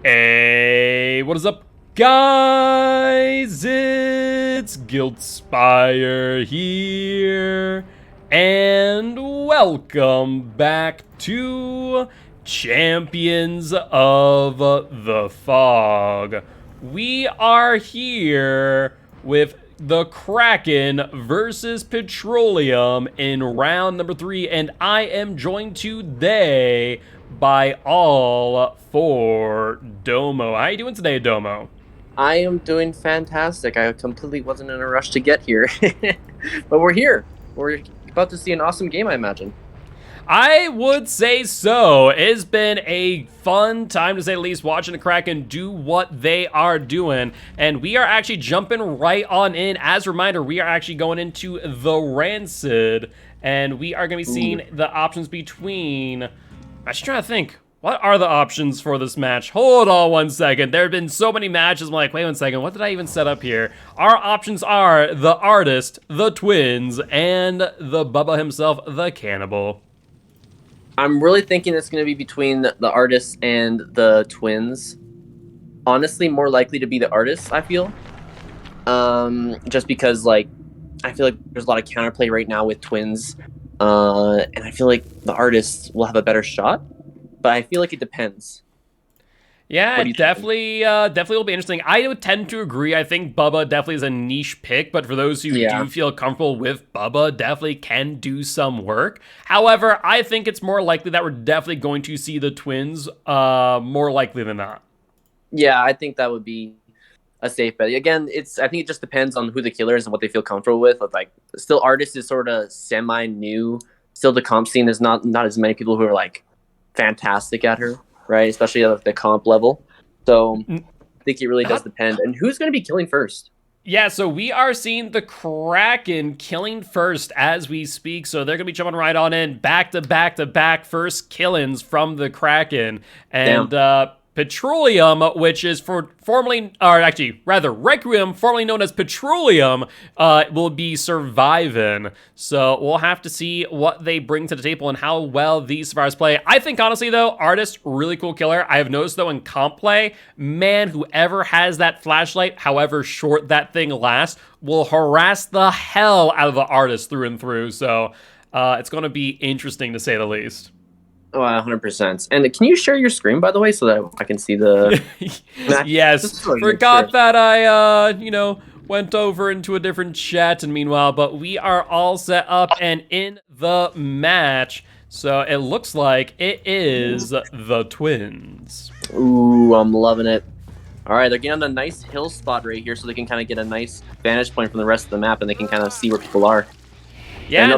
Hey, what is up, guys? It's Giltspire here, and welcome back to Champions of the Fog. We are here with the Kraken versus Petroleum in round number 3, and I am joined today by all4domo. How you doing today, Domo? I am doing fantastic. I completely wasn't in a rush to get here. But we're here. We're about to see an awesome game, I imagine. I would say so. It's been a fun time, to say the least, watching the Kraken do what they are doing. And we are actually jumping right on in. As a reminder, we are actually going into the Rancid. And we are going to be seeing the options between... I'm actually trying to think. What are the options for this match? Hold on one second. There have been so many matches. I'm like, wait one second. What did I even set up here? Our options are the Artist, the Twins, and the Bubba himself, the Cannibal. I'm really thinking it's going to be between the artists and the twins. Honestly, more likely to be the artists, I feel. Just because, like, I feel like there's a lot of counterplay right now with twins. And I feel like the artists will have a better shot. But I feel like it depends. Yeah, it definitely will be interesting. I would tend to agree. I think Bubba definitely is a niche pick, but for those who do feel comfortable with Bubba, definitely can do some work. However, I think it's more likely that we're definitely going to see the twins more likely than not. Yeah, I think that would be a safe bet. Again, I think it just depends on who the killer is and what they feel comfortable with. Like, still, Artist is sort of semi-new. Still, the comp scene is not as many people who are like fantastic at her, right? Especially at the comp level. So I think it really does depend. And who's going to be killing first? Yeah, so we are seeing the Kraken killing first as we speak. So they're going to be jumping right on in. Back to back to back first killings from the Kraken. And Petroleum, which is Requiem, formerly known as Petroleum, will be surviving. So we'll have to see what they bring to the table and how well these survivors play. I think, honestly, though, Artist, really cool killer. I have noticed, though, in comp play, man, whoever has that flashlight, however short that thing lasts, will harass the hell out of the Artist through and through. So it's going to be interesting, to say the least. Oh, 100%. And can you share your screen, by the way, so that I can see the... Yes, forgot that I, went over into a different chat, and meanwhile, but we are all set up and in the match. So it looks like it is the twins. Ooh, I'm loving it. All right, they're getting on a nice hill spot right here so they can kind of get a nice vantage point from the rest of the map, and they can kind of see where people are. Yeah,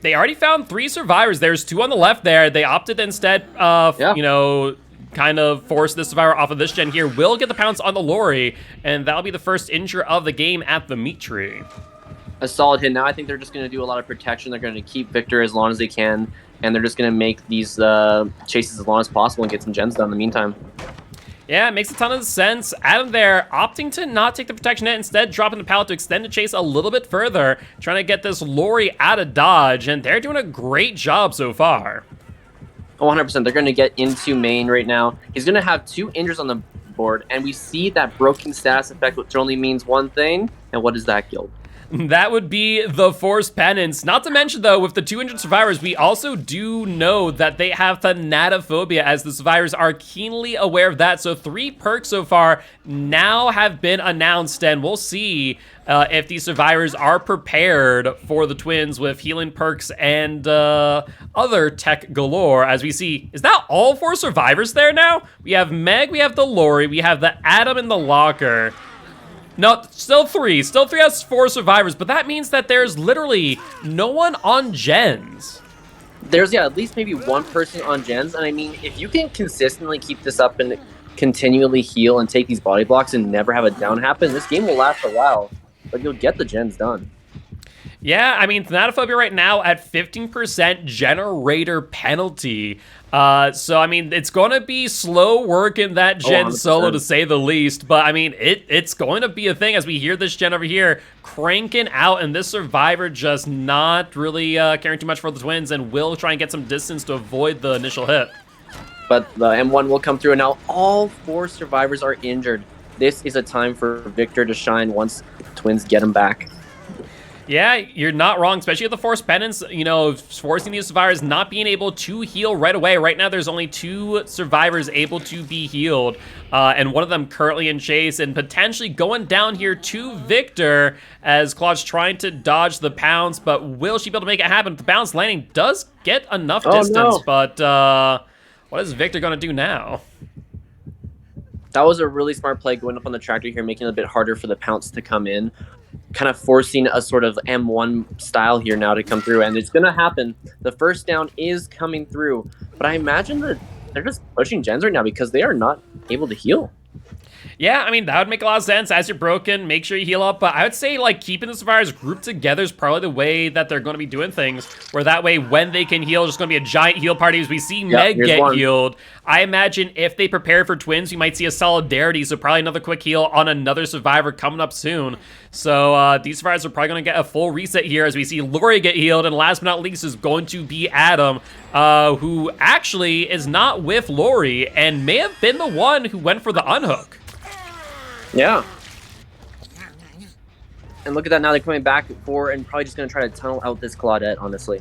They already found 3 survivors. There's 2 on the left there. They opted instead of, kind of force this survivor off of this gen here. Will get the pounce on the lorry, and that'll be the first injure of the game at the meat tree. A solid hit. Now I think they're just going to do a lot of protection. They're going to keep Victor as long as they can, and they're just going to make these chases as long as possible and get some gens done in the meantime. Yeah, it makes a ton of sense. Adam there opting to not take the protection hit, instead dropping the pallet to extend the chase a little bit further, trying to get this lorry out of dodge, and they're doing a great job so far. 100%. They're going to get into main right now. He's going to have 2 injuries on the board, and we see that broken status effect, which only means one thing. And what is that, Guild? That would be the Forced Penance. Not to mention, though, with the 2 injured survivors, we also do know that they have thanatophobia, as the survivors are keenly aware of that. So 3 perks so far now have been announced, and we'll see if these survivors are prepared for the twins with healing perks and other tech galore. As we see, is that all 4 survivors there now? We have Meg, we have the lorry, we have the Adam in the locker. No, still 3. Still 3 has 4 survivors, but that means that there's literally no one on gens. There's, at least maybe 1 person on gens, and I mean, if you can consistently keep this up and continually heal and take these body blocks and never have a down happen, this game will last a while, but you'll get the gens done. Yeah, I mean, thanatophobia right now at 15% generator penalty. So, I mean, it's going to be slow work in that gen solo, to say the least. But, I mean, it's going to be a thing as we hear this gen over here cranking out, and this survivor just not really caring too much for the twins and will try and get some distance to avoid the initial hit. But the M1 will come through, and now all 4 survivors are injured. This is a time for Victor to shine once the Twins get him back. Yeah, you're not wrong, especially with the Force Penance, you know, forcing these survivors not being able to heal right away. Right now, there's only 2 survivors able to be healed, and one of them currently in chase, and potentially going down here to Victor as Claude's trying to dodge the pounce, but will she be able to make it happen? The bounce landing does get enough distance, but what is Victor going to do now? That was a really smart play going up on the tractor here, making it a bit harder for the pounce to come in. Kind of forcing a sort of M1 style here now to come through, and it's going to happen. The first down is coming through, but I imagine that they're just pushing gens right now because they are not able to heal. Yeah, I mean, that would make a lot of sense. As you're broken, make sure you heal up. But I would say, like, keeping the survivors grouped together is probably the way that they're going to be doing things. Where that way, when they can heal, there's going to be a giant heal party. As we see Meg get healed, I imagine if they prepare for twins, you might see a solidarity. So probably another quick heal on another survivor coming up soon. So these survivors are probably going to get a full reset here as we see Lori get healed. And last but not least is going to be Adam, who actually is not with Lori and may have been the one who went for the unhook. Yeah. And look at that, now they're coming back for and probably just going to try to tunnel out this Claudette, honestly.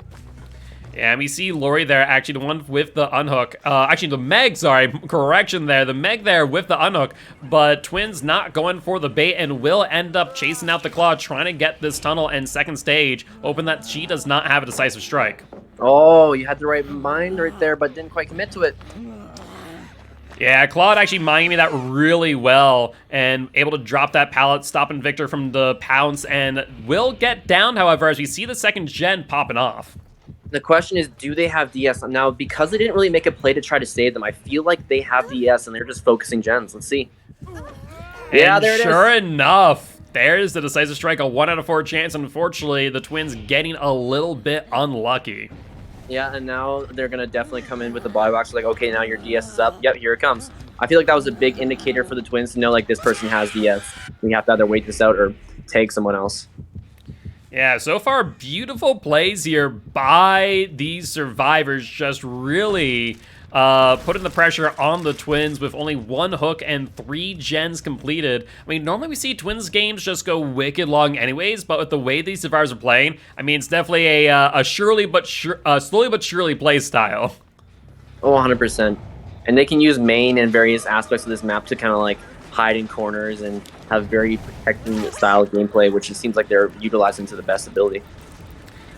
Yeah, and we see Lori there, actually the one with the unhook. Actually, the Meg, sorry, correction there. The Meg there with the unhook, but Twins not going for the bait and will end up chasing out the Claw, trying to get this tunnel and second stage, hoping that she does not have a decisive strike. Oh, you had the right mind right there, but didn't quite commit to it. Yeah, Claude actually minding me that really well and able to drop that pallet, stopping Victor from the pounce, and will get down, however, as we see the second gen popping off. The question is, do they have DS? Now, because they didn't really make a play to try to save them, I feel like they have DS and they're just focusing gens. Let's see. Yeah, there it is. Sure enough, there's the decisive strike, a 1 out of 4 chance. Unfortunately, the Twins getting a little bit unlucky. Yeah, and now they're going to definitely come in with the body box. Like, okay, now your DS is up. Yep, here it comes. I feel like that was a big indicator for the Twins to know, like, this person has DS. We have to either wait this out or tag someone else. Yeah, so far, beautiful plays here by these survivors, just really putting the pressure on the Twins with only 1 hook and 3 gens completed. I mean, normally we see Twins games just go wicked long anyways, but with the way these survivors are playing, I mean, it's definitely a slowly but surely play style. Oh, 100%. And they can use main and various aspects of this map to kind of like hide in corners and have very protecting style of gameplay, which it seems like they're utilizing to the best ability.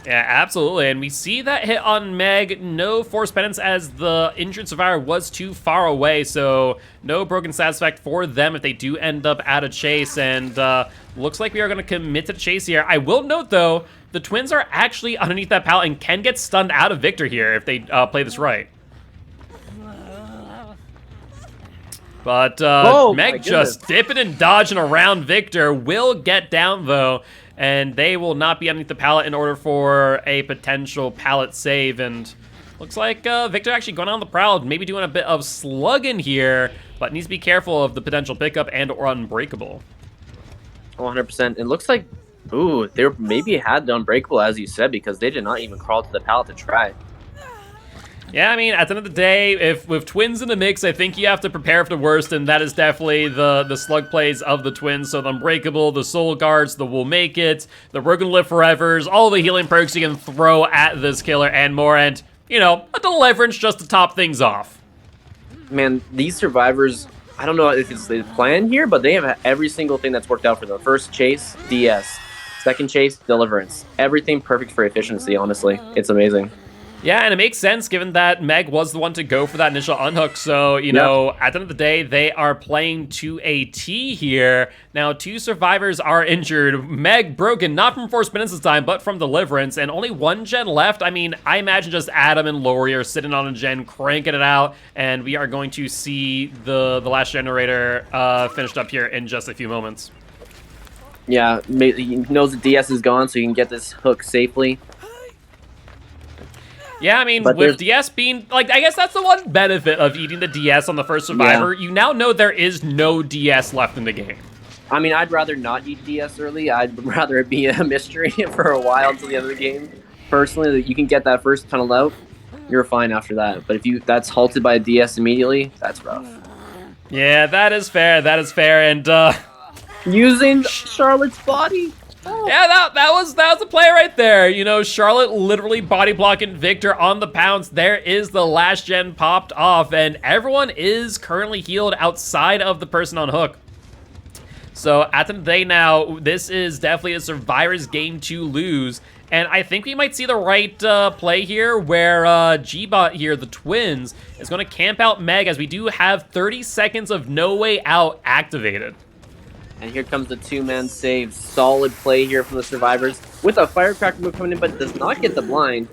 Yeah, absolutely. And we see that hit on Meg. No Force Penance as the injured survivor was too far away. So no broken status effect for them if they do end up at a chase. And looks like we are going to commit to the chase here. I will note, though, the Twins are actually underneath that pallet and can get stunned out of Victor here if they play this right. But Meg just dipping and dodging around Victor. Will get down, though. And they will not be underneath the pallet in order for a potential pallet save. And looks like Victor actually going on the prowl, maybe doing a bit of slugging here, but needs to be careful of the potential pickup and or unbreakable. 100%. It looks like, ooh, they maybe had the unbreakable, as you said, because they did not even crawl to the pallet to try. Yeah, I mean, at the end of the day, if with Twins in the mix, I think you have to prepare for the worst, and that is definitely the slug plays of the Twins. So the Unbreakable, the Soul Guards, the We'll Make It, the We're Gonna Live Forevers, all the healing perks you can throw at this killer and more, and, you know, a Deliverance just to top things off. Man, these survivors, I don't know if it's the plan here, but they have every single thing that's worked out for them. First chase, DS. Second chase, Deliverance. Everything perfect for efficiency, honestly. It's amazing. Yeah, and it makes sense given that Meg was the one to go for that initial unhook. So, you know, at the end of the day, they are playing to a T here. Now, 2 survivors are injured. Meg broken, not from Force Penance this time, but from Deliverance. And only 1 gen left. I mean, I imagine just Adam and Lori are sitting on a gen, cranking it out. And we are going to see the last generator finished up here in just a few moments. Yeah, he knows the DS is gone, so he can get this hook safely. Yeah, I mean, with DS being, like, I guess that's the one benefit of eating the DS on the first survivor. Yeah. You now know there is no DS left in the game. I mean, I'd rather not eat DS early. I'd rather it be a mystery for a while until the end of the game. Personally, you can get that first tunnel out. you're fine after that. But if that's halted by a DS immediately, that's rough. Yeah, that is fair. That is fair. And using Charlotte's body. Oh. Yeah, that was a play right there. You know, Charlotte literally body blocking Victor on the pounce. There is the last gen popped off, and everyone is currently healed outside of the person on hook. So at the end of the day now, this is definitely a survivor's game to lose. And I think we might see the right play here where G-Bot here, the twins, is going to camp out Meg as we do have 30 seconds of no way out activated. And here comes the two-man save. Solid play here from the survivors with a firecracker move coming in, but does not get the blind.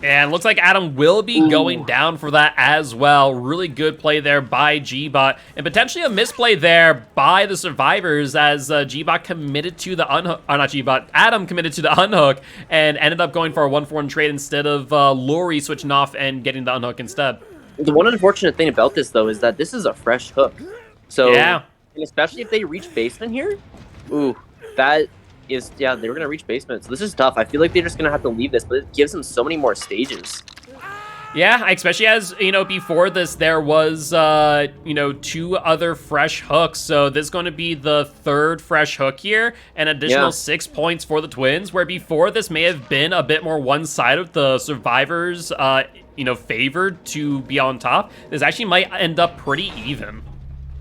And looks like Adam will be going down for that as well. Really good play there by G-Bot. And potentially a misplay there by the survivors as G-Bot committed to the unhook. Not G-Bot, Adam committed to the unhook and ended up going for a 1-for-1 trade instead of Lori switching off and getting the unhook instead. The one unfortunate thing about this, though, is that this is a fresh hook. So, yeah. And especially if they reach basement here, that is, yeah, they were going to reach basement. So this is tough. I feel like they're just going to have to leave this, but it gives them so many more stages. Yeah, especially as, you know, before this, there was, you know, 2 other fresh hooks. So this is going to be the 3rd fresh hook here, an additional 6 points for the twins, where before this may have been a bit more one-sided, the survivors, you know, favored to be on top. This actually might end up pretty even.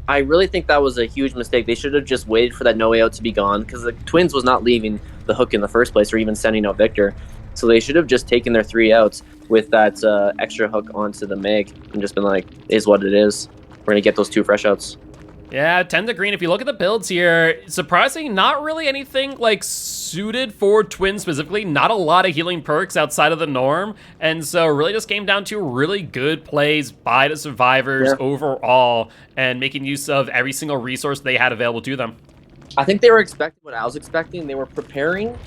I really think that was a huge mistake. They should have just waited for that no way out to be gone because the twins was not leaving the hook in the first place or even sending out Victor. So they should have just taken their 3 outs with that extra hook onto the Meg and just been like, is what it is. We're going to get those 2 fresh outs. Yeah, 10 to green. If you look at the builds here, surprisingly, not really anything like suited for twins specifically. Not a lot of healing perks outside of the norm. And so really just came down to really good plays by the survivors overall and making use of every single resource they had available to them. I think they were expecting what I was expecting. They were preparing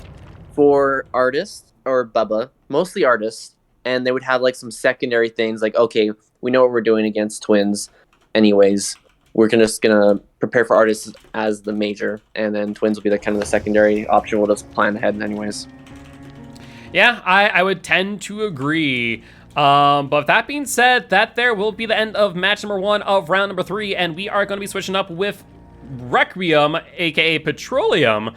for artists or Bubba, mostly artists, and they would have like some secondary things like, okay, we know what we're doing against twins anyways. We're just gonna prepare for artists as the major, and then twins will be the kind of the secondary option. We'll just plan ahead anyways. Yeah, I would tend to agree. But with that being said, that there will be the end of match number 1 of round number 3, and we are going to be switching up with Requiem, aka Petroleum,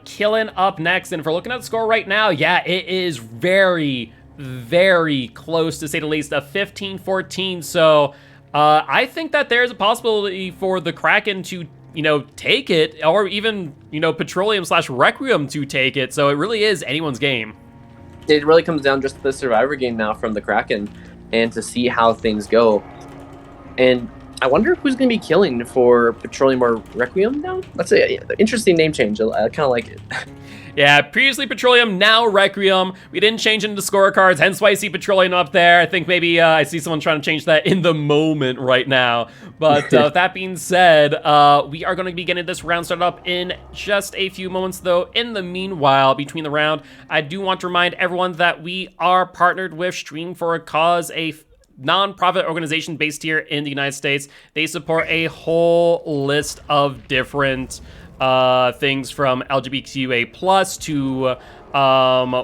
killing up next. And if we're looking at the score right now, yeah, it is very, very close to say the least, a 15-14. So I think that there's a possibility for the Kraken to, you know, take it, or even, you know, Petroleum / Requiem to take it. So it really is anyone's game. It really comes down just to the survivor game now from the Kraken and to see how things go. And I wonder who's going to be killing for Petroleum or Requiem now? That's an interesting name change. I kind of like it. Yeah, previously Petroleum, now Requiem. We didn't change into the scorecards, hence why I see Petroleum up there. I think maybe I see someone trying to change that in the moment right now. But with that being said, we are going to be getting this round started up in just a few moments, though. In the meanwhile, between the round, I do want to remind everyone that we are partnered with Stream for a Cause, a non-profit organization based here in the United States. They support a whole list of different things from LGBTQA+ to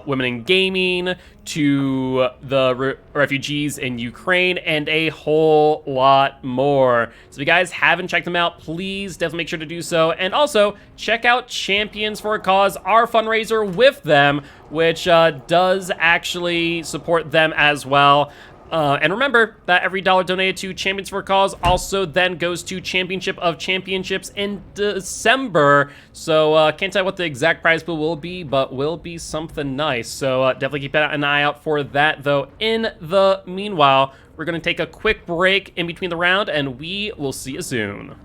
women in gaming, to the refugees in Ukraine, and a whole lot more. So if you guys haven't checked them out, please definitely make sure to do so. And also, check out Champions for a Cause, our fundraiser with them, which does actually support them as well. And remember that every dollar donated to Champions for a Cause also then goes to Championship of Championships in December. So can't tell what the exact prize pool will be, but will be something nice. So definitely keep an eye out for that, though. In the meanwhile, we're going to take a quick break in between the round, and we will see you soon.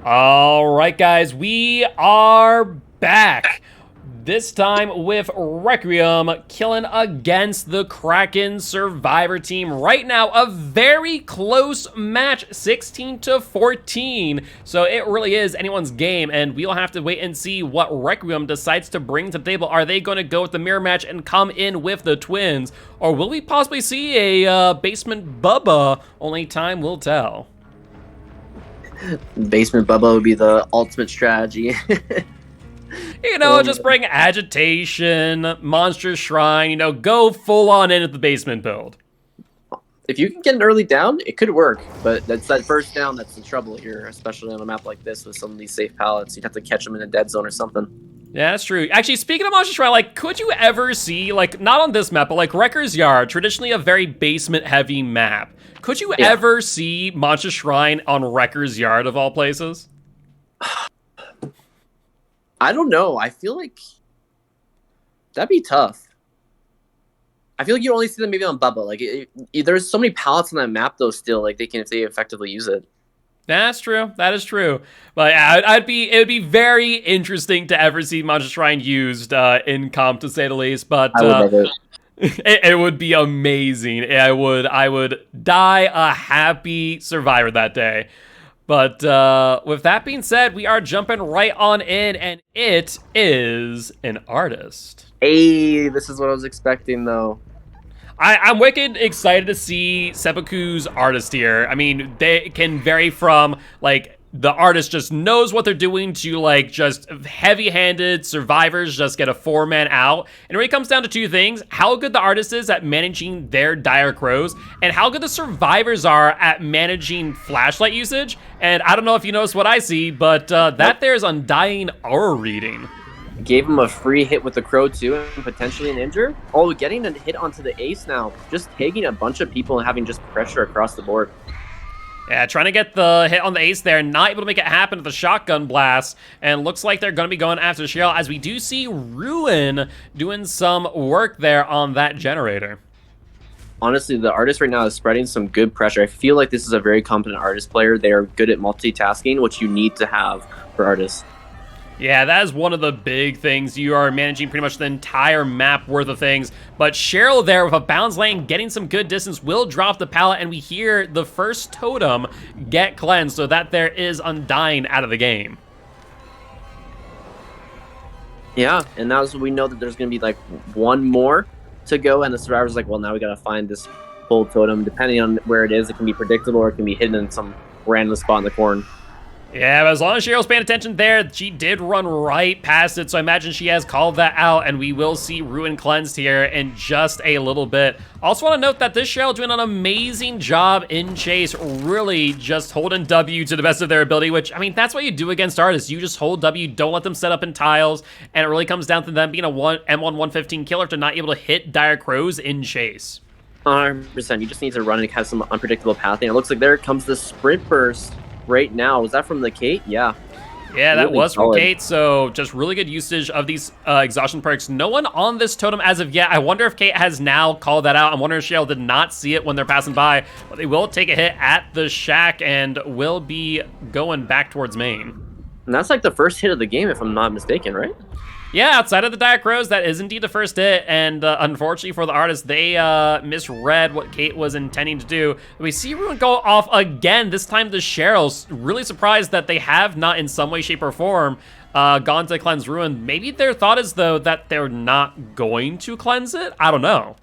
All right, guys, we are back. This time with Requiem killing against the Kraken Survivor team. Right now, a very close match, 16-14. So it really is anyone's game, and we'll have to wait and see what Requiem decides to bring to the table. Are they going to go with the mirror match and come in with the twins? Or will we possibly see a basement Bubba? Only time will tell. Basement Bubba would be the ultimate strategy. You know, just bring agitation, monster shrine, you know, go full on in at the basement build. If you can get an early down, it could work, but that's that first down that's the trouble here, especially on a map like this with some of these safe pallets. You'd have to catch them in a dead zone or something. Yeah, that's true. Actually, speaking of monster shrine, like, could you ever see, like, not on this map, but like Wrecker's Yard, traditionally a very basement-heavy map. Could you ever see monster shrine on Wrecker's Yard of all places? I don't know. I feel like that'd be tough. I feel like you only see them maybe on Bubba. Like there's so many pallets on that map though. Still, like if they effectively use it. That's true. That is true. But yeah, it would be very interesting to ever see Monster Shrine used in comp, to say the least. But I would love it. It would be amazing. I would die a happy survivor that day. But with that being said, we are jumping right on in, and it is an artist. Hey, this is what I was expecting, though. I'm wicked excited to see Seppuku's artist here. I mean, they can vary from, like, the artist just knows what they're doing to, like, just heavy-handed survivors just get a 4-man out. And it really comes down to two things: how good the artist is at managing their dire crows, and how good the survivors are at managing flashlight usage. And I don't know if you noticed what I see, but that there is Undying Aura reading. Gave him a free hit with the crow too, and potentially an injure. Oh, getting a hit onto the ace now. Just taking a bunch of people and having just pressure across the board. Yeah, trying to get the hit on the ace there, not able to make it happen with the shotgun blast, and looks like they're going to be going after Cheryl, as we do see Ruin doing some work there on that generator. Honestly, the artist right now is spreading some good pressure. I feel like this is a very competent artist player. They are good at multitasking, which you need to have for artists. Yeah, that is one of the big things. You are managing pretty much the entire map worth of things. But Cheryl there with a bounce lane, getting some good distance, will drop the pallet, and we hear the first totem get cleansed, so that there is Undying out of the game. Yeah, and now we know that there's going to be like one more to go, and the survivor's like, well, now we got to find this full totem. Depending on where it is, it can be predictable or it can be hidden in some random spot in the corner. Yeah, but as long as Cheryl's paying attention there, she did run right past it, so I imagine she has called that out, and we will see Ruin cleansed here in just a little bit. Also want to note that this Cheryl doing an amazing job in chase, really just holding W to the best of their ability, which, I mean, that's what you do against artists. You just hold W, don't let them set up in tiles, and it really comes down to them being a M1-115 killer if they're not able to hit dire crows in chase. 100%. You just need to run and have some unpredictable pathing. It looks like there comes the sprint burst right now. Was that from the Kate? Yeah. Yeah, that was from Kate, so just really good usage of these exhaustion perks. No one on this totem as of yet. I wonder if Kate has now called that out. I'm wondering if Cheryl did not see it when they're passing by, but they will take a hit at the shack and will be going back towards main. And that's like the first hit of the game, if I'm not mistaken, right? Yeah, outside of the Dire Crows, that is indeed the first hit, and unfortunately for the artist, they misread what Kate was intending to do. We see Ruin go off again, this time to Cheryl's. Really surprised that they have not, in some way, shape, or form, gone to cleanse Ruin. Maybe their thought is, though, that they're not going to cleanse it? I don't know.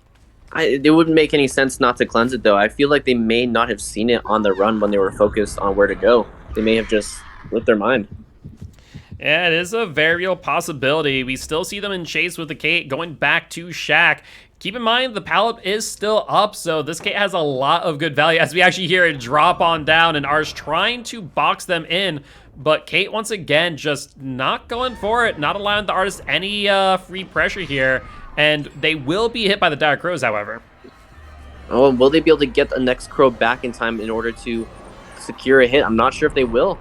It wouldn't make any sense not to cleanse it, though. I feel like they may not have seen it on the run when they were focused on where to go. They may have just slipped their mind. Yeah, it is a very real possibility. We still see them in chase with the Kate going back to Shack. Keep in mind, the pallet is still up, so this Kate has a lot of good value, as we actually hear it drop on down, and Ar's trying to box them in, but Kate, once again, just not going for it, not allowing the artist any free pressure here, and they will be hit by the Dire Crows, however. Oh, will they be able to get the next crow back in time in order to secure a hit? I'm not sure if they will.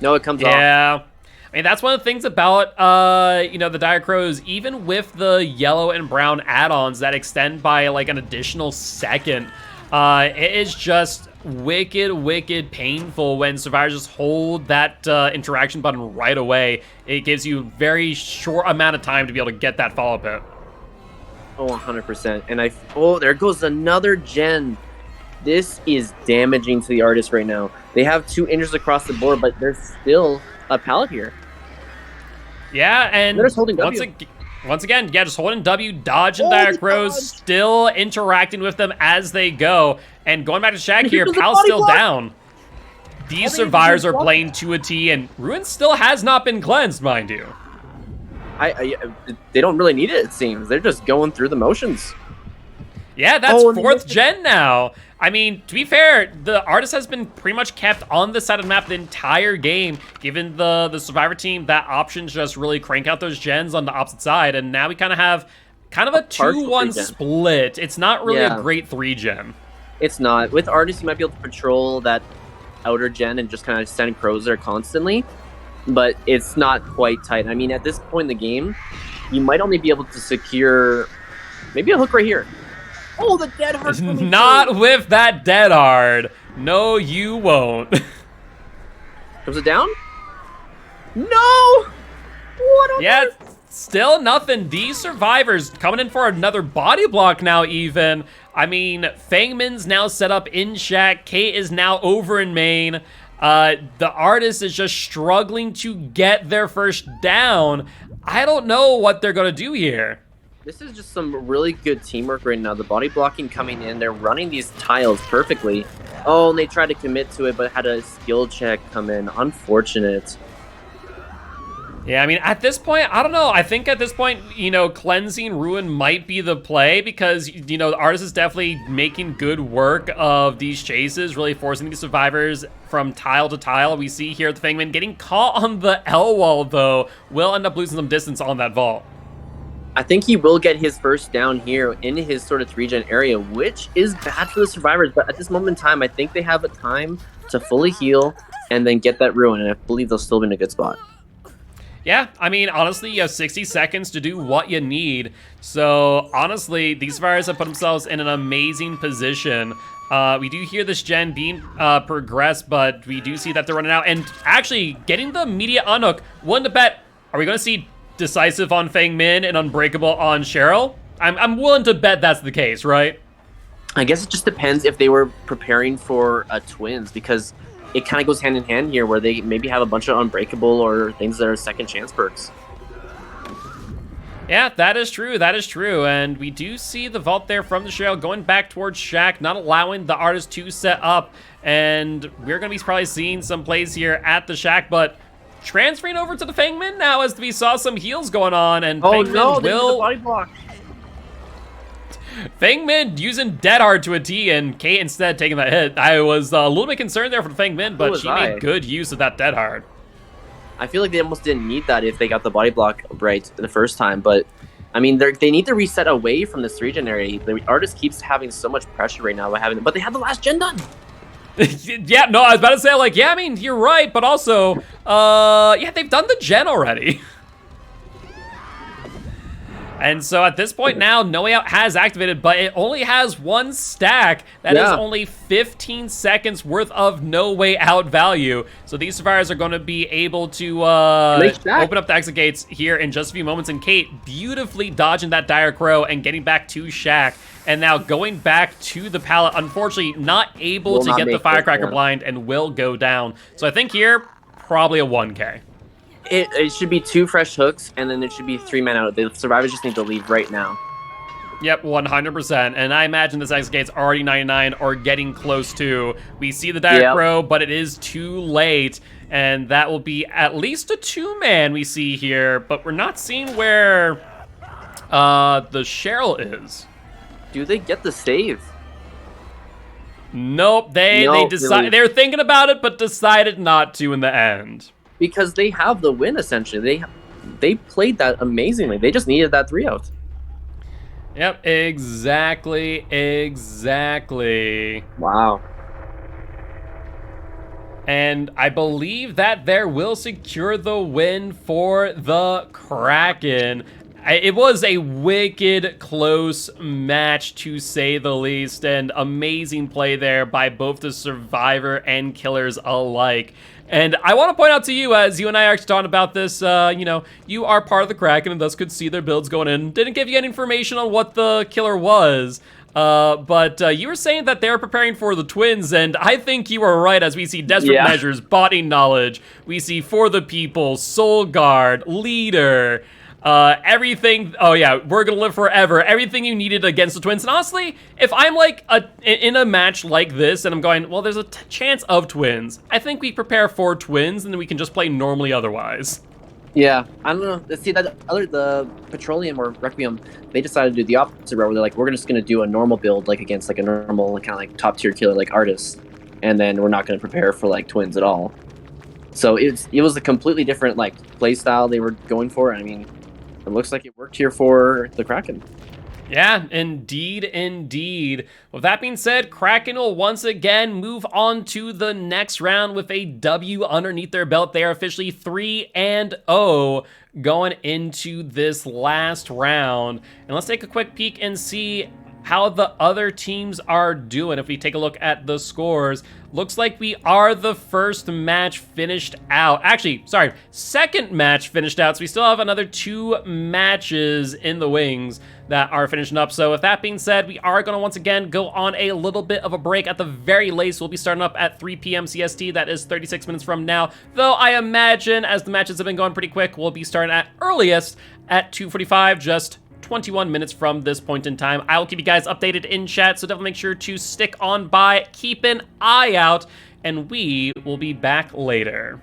No, it comes off. Yeah. I mean, that's one of the things about, you know, the Dire Crows, even with the yellow and brown add-ons that extend by, like, an additional second, It is just wicked painful when survivors just hold that interaction button right away. It gives you very short amount of time to be able to get that follow-up hit. Oh, 100%. And there goes another gen. This is damaging to the artist right now. They have 2 injuries across the board, but there's still a pallet here. Yeah, and they're just holding W. Once again, yeah, just holding W, dodging dire crows, still interacting with them as they go. And going back to Shaq here, Pal's still down. These survivors are playing to a T, and Ruin still has not been cleansed, mind you. They don't really need it seems. They're just going through the motions. Yeah, that's 4th gen now. I mean, to be fair, the artist has been pretty much kept on this side of the map the entire game, giving the survivor team that option to just really crank out those gens on the opposite side, and now we kind of have a 2-1 split. It's not really a great 3 gen. It's not. With artists, you might be able to patrol that outer gen and just kind of send crows there constantly, but it's not quite tight. I mean, at this point in the game, you might only be able to secure maybe a hook right here. Oh, the dead hard. Not with that dead hard. No, you won't. Comes it down? No! What on Yeah, earth? Still nothing. These survivors coming in for another body block now even. I mean, Fangman's now set up in Shack. Kate is now over in main. The artist is just struggling to get their first down. I don't know what they're going to do here. This is just some really good teamwork right now. The body blocking coming in. They're running these tiles perfectly. Oh, and they tried to commit to it, but had a skill check come in. Unfortunate. Yeah, I mean, at this point, I don't know. I think at this point, you know, cleansing Ruin might be the play because, you know, the artist is definitely making good work of these chases, really forcing these survivors from tile to tile. We see here the Fangman getting caught on the L wall, though. Will end up losing some distance on that vault. I think he will get his first down here in his sort of 3-gen area, which is bad for the survivors. But at this moment in time, I think they have a time to fully heal and then get that ruin. And I believe they'll still be in a good spot. Yeah, I mean, honestly, you have 60 seconds to do what you need. So, honestly, these survivors have put themselves in an amazing position. We do hear this gen being progressed, but we do see that they're running out. And actually, getting the immediate unhook, one to bet, are we going to see decisive on Fang Min and unbreakable on Cheryl? I'm willing to bet that's the case, right? I guess it just depends if they were preparing for twins, because it kind of goes hand in hand here where they maybe have a bunch of unbreakable or things that are second chance perks. Yeah, that is true. That is true. And we do see the vault there from the Cheryl going back towards Shaq, not allowing the artist to set up. And we're going to be probably seeing some plays here at the Shaq, but transferring over to the Fangman now as we saw some heals going on, and Fangman will body block. Fangman using dead hard to a T, and Kate instead taking that hit. I was a little bit concerned there for the Fangman, but she made good use of that dead hard. I feel like they almost didn't need that if they got the body block right the first time, but I mean they need to reset away from this 3-gen area. The artist keeps having so much pressure right now by having, but they have the last gen done. Yeah, no, I was about to say, like, yeah, I mean, you're right, but also, yeah, they've done the gen already. And so at this point now, No Way Out has activated, but it only has 1 stack. That is only 15 seconds worth of No Way Out value. So these survivors are going to be able to open up the exit gates here in just a few moments. And Kate beautifully dodging that Dire Crow and getting back to Shaq. And now going back to the pallet, unfortunately not able to get the Firecracker blind and will go down. So I think here, probably a 1K. It should be 2 fresh hooks, and then it should be 3 men out. The survivors just need to leave right now. Yep, 100%. And I imagine this exit gate's already 99 or getting close to. We see the Dire Crow, but it is too late. And that will be at least a 2-man we see here. But we're not seeing where the Cheryl is. Do they get the save? Nope, they were thinking about it, but decided not to in the end. Because they have the win, essentially. They played that amazingly. They just needed that 3-out. Yep, exactly. Wow. And I believe that there will secure the win for the Kraken, It was a wicked close match, to say the least, and amazing play there by both the survivor and killers alike. And I want to point out to you, as you and I are talking about this, you know, you are part of the Kraken and thus could see their builds going in. Didn't give you any information on what the killer was. But you were saying that they were preparing for the twins, and I think you were right, as we see Desperate Measures, Body Knowledge, we see For the People, Soul Guard, Leader, everything. Oh yeah, We're Gonna Live Forever, everything you needed against the twins. And honestly, if I'm like in a match like this and I'm going, well, there's a chance of twins, I think we prepare for twins and then we can just play normally otherwise. Yeah, I don't know. See, the Petroleum or Requiem, they decided to do the opposite route, where they're like, we're just going to do a normal build, like against like a normal kind of like top tier killer like Artist, and then we're not going to prepare for like twins at all. So it was a completely different like play style they were going for. I mean, it looks like it worked here for the Kraken. Yeah, indeed, indeed. With that being said, Kraken will once again move on to the next round with a W underneath their belt. They are officially 3-0 going into this last round. And let's take a quick peek and see how the other teams are doing. If we take a look at the scores, looks like we are the first match finished out. Actually, sorry, second match finished out. So we still have another 2 matches in the wings that are finishing up. So with that being said, we are going to once again go on a little bit of a break. At the very latest, we'll be starting up at 3 p.m. CST. That is 36 minutes from now. Though I imagine, as the matches have been going pretty quick, we'll be starting at earliest at 2:45, just 21 minutes from this point in time. I will keep you guys updated in chat, so definitely make sure to stick on by, keep an eye out, and we will be back later.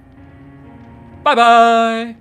Bye-bye!